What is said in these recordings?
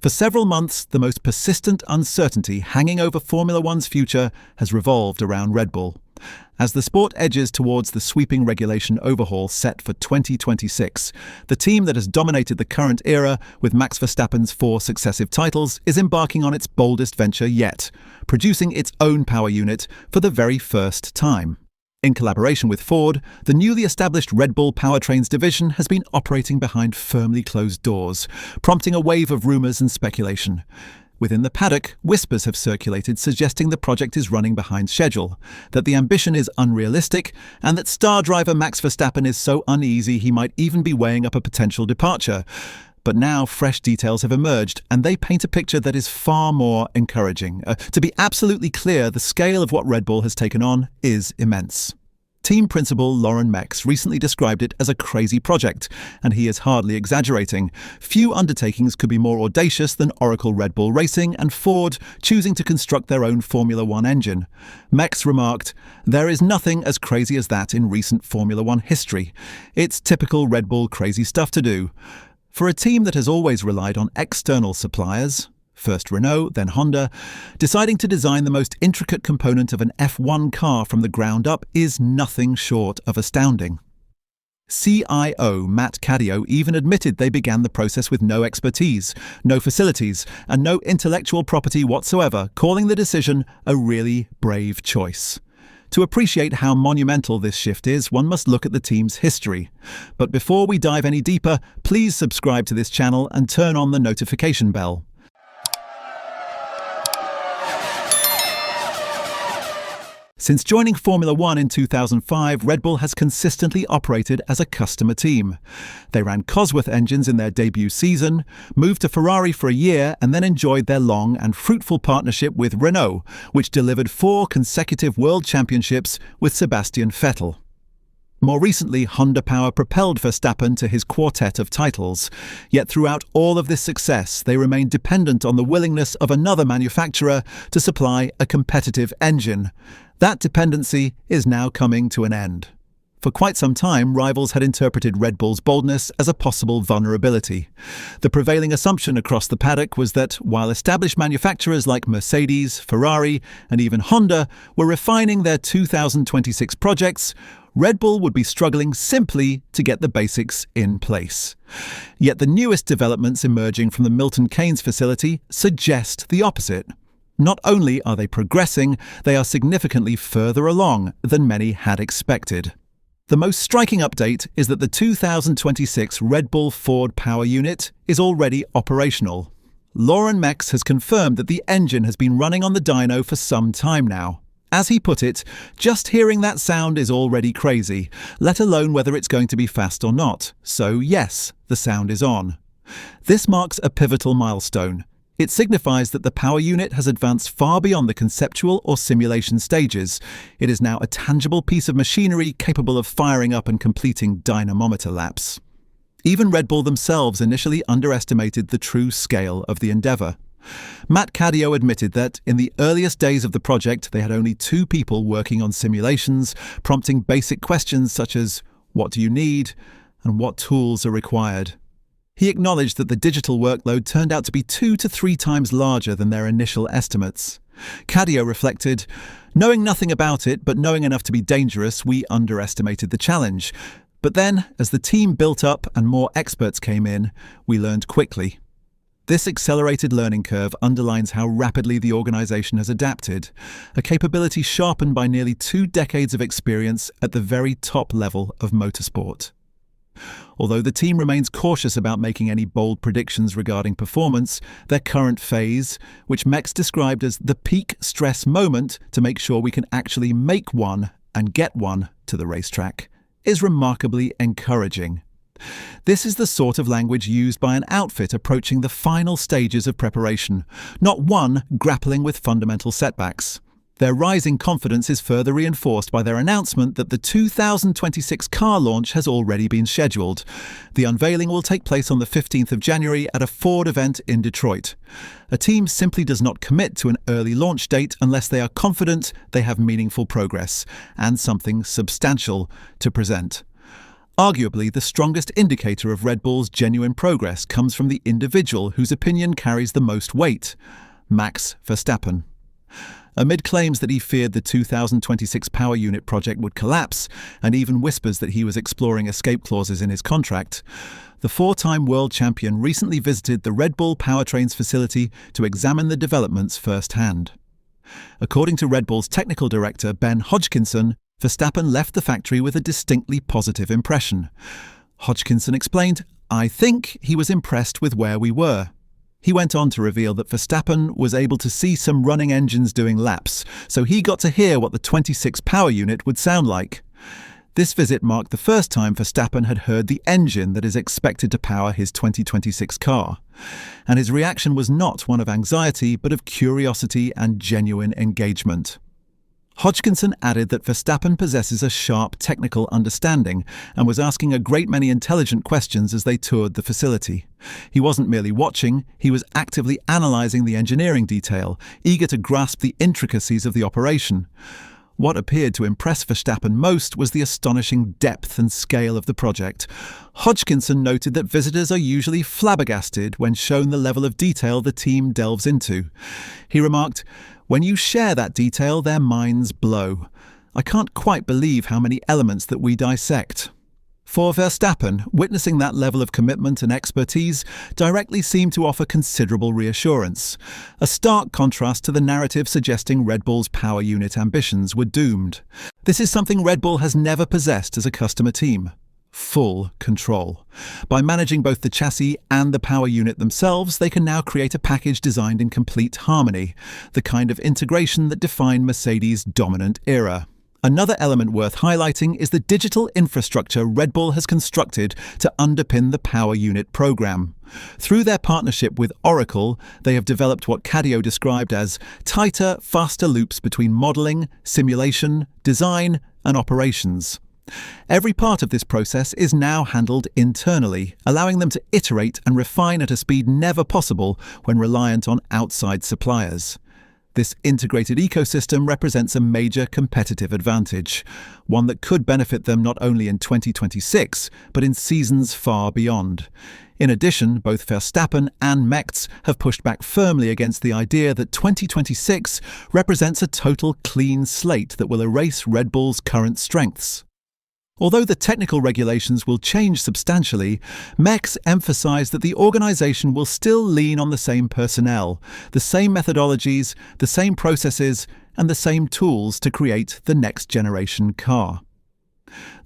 For several months, the most persistent uncertainty hanging over Formula One's future has revolved around Red Bull. As the sport edges towards the sweeping regulation overhaul set for 2026, the team that has dominated the current era with Max Verstappen's 4 successive titles is embarking on its boldest venture yet, producing its own power unit for the very first time. In collaboration with Ford, the newly established Red Bull Powertrains division has been operating behind firmly closed doors, prompting a wave of rumours and speculation. Within the paddock, whispers have circulated suggesting the project is running behind schedule, that the ambition is unrealistic, and that star driver Max Verstappen is so uneasy he might even be weighing up a potential departure. But now fresh details have emerged, and they paint a picture that is far more encouraging. To be absolutely clear, the scale of what Red Bull has taken on is immense. Team principal Lauren Max recently described it as a crazy project, and he is hardly exaggerating. Few undertakings could be more audacious than Oracle Red Bull Racing and Ford choosing to construct their own Formula One engine. Max remarked, "There is nothing as crazy as that in recent Formula One history. It's typical Red Bull crazy stuff to do." For a team that has always relied on external suppliers, first Renault, then Honda, deciding to design the most intricate component of an F1 car from the ground up is nothing short of astounding. CIO Matt Caddio even admitted they began the process with no expertise, no facilities, and no intellectual property whatsoever, calling the decision a really brave choice. To appreciate how monumental this shift is, one must look at the team's history. But before we dive any deeper, please subscribe to this channel and turn on the notification bell. Since joining Formula One in 2005, Red Bull has consistently operated as a customer team. They ran Cosworth engines in their debut season, moved to Ferrari for a year, and then enjoyed their long and fruitful partnership with Renault, which delivered 4 consecutive world championships with Sebastian Vettel. More recently, Honda Power propelled Verstappen to his quartet of titles. Yet throughout all of this success, they remained dependent on the willingness of another manufacturer to supply a competitive engine. That dependency is now coming to an end. For quite some time, rivals had interpreted Red Bull's boldness as a possible vulnerability. The prevailing assumption across the paddock was that while established manufacturers like Mercedes, Ferrari, and even Honda were refining their 2026 projects, Red Bull would be struggling simply to get the basics in place. Yet the newest developments emerging from the Milton Keynes facility suggest the opposite. Not only are they progressing, they are significantly further along than many had expected. The most striking update is that the 2026 Red Bull Ford power unit is already operational. Lauren Max has confirmed that the engine has been running on the dyno for some time now. As he put it, just hearing that sound is already crazy, let alone whether it's going to be fast or not. So yes, the sound is on. This marks a pivotal milestone. It signifies that the power unit has advanced far beyond the conceptual or simulation stages. It is now a tangible piece of machinery capable of firing up and completing dynamometer laps. Even Red Bull themselves initially underestimated the true scale of the endeavour. Matt Caddio admitted that in the earliest days of the project they had only 2 people working on simulations, prompting basic questions such as what do you need and what tools are required. He acknowledged that the digital workload turned out to be 2 to 3 times larger than their initial estimates. Caddio reflected, "Knowing nothing about it but knowing enough to be dangerous, we underestimated the challenge. But then, as the team built up and more experts came in, we learned quickly." This accelerated learning curve underlines how rapidly the organisation has adapted, a capability sharpened by nearly 2 decades of experience at the very top level of motorsport. Although the team remains cautious about making any bold predictions regarding performance, their current phase, which Max described as the peak stress moment to make sure we can actually make one and get one to the racetrack, is remarkably encouraging. This is the sort of language used by an outfit approaching the final stages of preparation, not one grappling with fundamental setbacks. Their rising confidence is further reinforced by their announcement that the 2026 car launch has already been scheduled. The unveiling will take place on the 15th of January at a Ford event in Detroit. A team simply does not commit to an early launch date unless they are confident they have meaningful progress and something substantial to present. Arguably, the strongest indicator of Red Bull's genuine progress comes from the individual whose opinion carries the most weight, Max Verstappen. Amid claims that he feared the 2026 power unit project would collapse, and even whispers that he was exploring escape clauses in his contract, the four-time world champion recently visited the Red Bull Powertrains facility to examine the developments firsthand. According to Red Bull's technical director Ben Hodgkinson, Verstappen left the factory with a distinctly positive impression. Hodgkinson explained, "I think he was impressed with where we were." He went on to reveal that Verstappen was able to see some running engines doing laps, so he got to hear what the 26 power unit would sound like. This visit marked the first time Verstappen had heard the engine that is expected to power his 2026 car. And his reaction was not one of anxiety, but of curiosity and genuine engagement. Hodgkinson added that Verstappen possesses a sharp technical understanding and was asking a great many intelligent questions as they toured the facility. He wasn't merely watching, he was actively analysing the engineering detail, eager to grasp the intricacies of the operation. What appeared to impress Verstappen most was the astonishing depth and scale of the project. Hodgkinson noted that visitors are usually flabbergasted when shown the level of detail the team delves into. He remarked, "When you share that detail, their minds blow. I can't quite believe how many elements that we dissect." For Verstappen, witnessing that level of commitment and expertise directly seemed to offer considerable reassurance, a stark contrast to the narrative suggesting Red Bull's power unit ambitions were doomed. This is something Red Bull has never possessed as a customer team: full control. By managing both the chassis and the power unit themselves, they can now create a package designed in complete harmony, the kind of integration that defined Mercedes' dominant era. Another element worth highlighting is the digital infrastructure Red Bull has constructed to underpin the power unit program. Through their partnership with Oracle, they have developed what Cadio described as tighter, faster loops between modelling, simulation, design, and operations. Every part of this process is now handled internally, allowing them to iterate and refine at a speed never possible when reliant on outside suppliers. This integrated ecosystem represents a major competitive advantage, one that could benefit them not only in 2026, but in seasons far beyond. In addition, both Verstappen and Max have pushed back firmly against the idea that 2026 represents a total clean slate that will erase Red Bull's current strengths. Although the technical regulations will change substantially, Max emphasized that the organization will still lean on the same personnel, the same methodologies, the same processes, and the same tools to create the next generation car.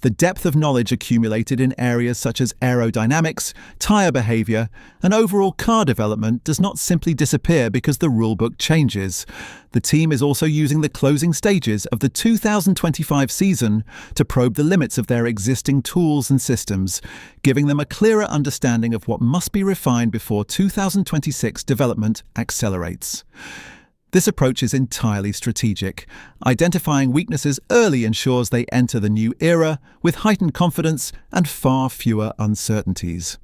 The depth of knowledge accumulated in areas such as aerodynamics, tyre behaviour, and overall car development does not simply disappear because the rulebook changes. The team is also using the closing stages of the 2025 season to probe the limits of their existing tools and systems, giving them a clearer understanding of what must be refined before 2026 development accelerates. This approach is entirely strategic. Identifying weaknesses early ensures they enter the new era with heightened confidence and far fewer uncertainties.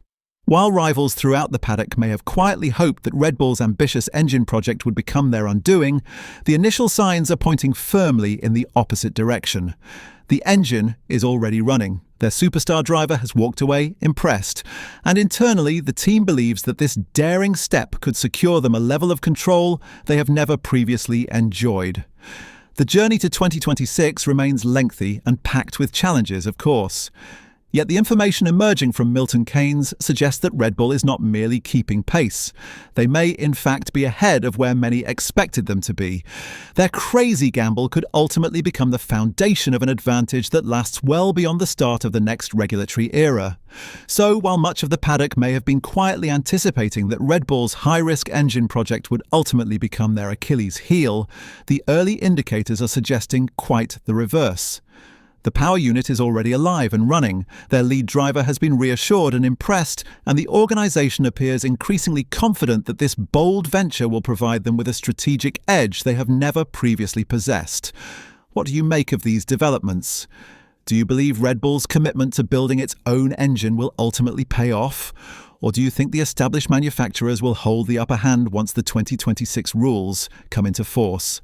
While rivals throughout the paddock may have quietly hoped that Red Bull's ambitious engine project would become their undoing, the initial signs are pointing firmly in the opposite direction. The engine is already running. Their superstar driver has walked away impressed, and internally the team believes that this daring step could secure them a level of control they have never previously enjoyed. The journey to 2026 remains lengthy and packed with challenges, of course. Yet the information emerging from Milton Keynes suggests that Red Bull is not merely keeping pace. They may, in fact, be ahead of where many expected them to be. Their crazy gamble could ultimately become the foundation of an advantage that lasts well beyond the start of the next regulatory era. So, while much of the paddock may have been quietly anticipating that Red Bull's high-risk engine project would ultimately become their Achilles heel, the early indicators are suggesting quite the reverse. The power unit is already alive and running, their lead driver has been reassured and impressed, and the organisation appears increasingly confident that this bold venture will provide them with a strategic edge they have never previously possessed. What do you make of these developments? Do you believe Red Bull's commitment to building its own engine will ultimately pay off? Or do you think the established manufacturers will hold the upper hand once the 2026 rules come into force?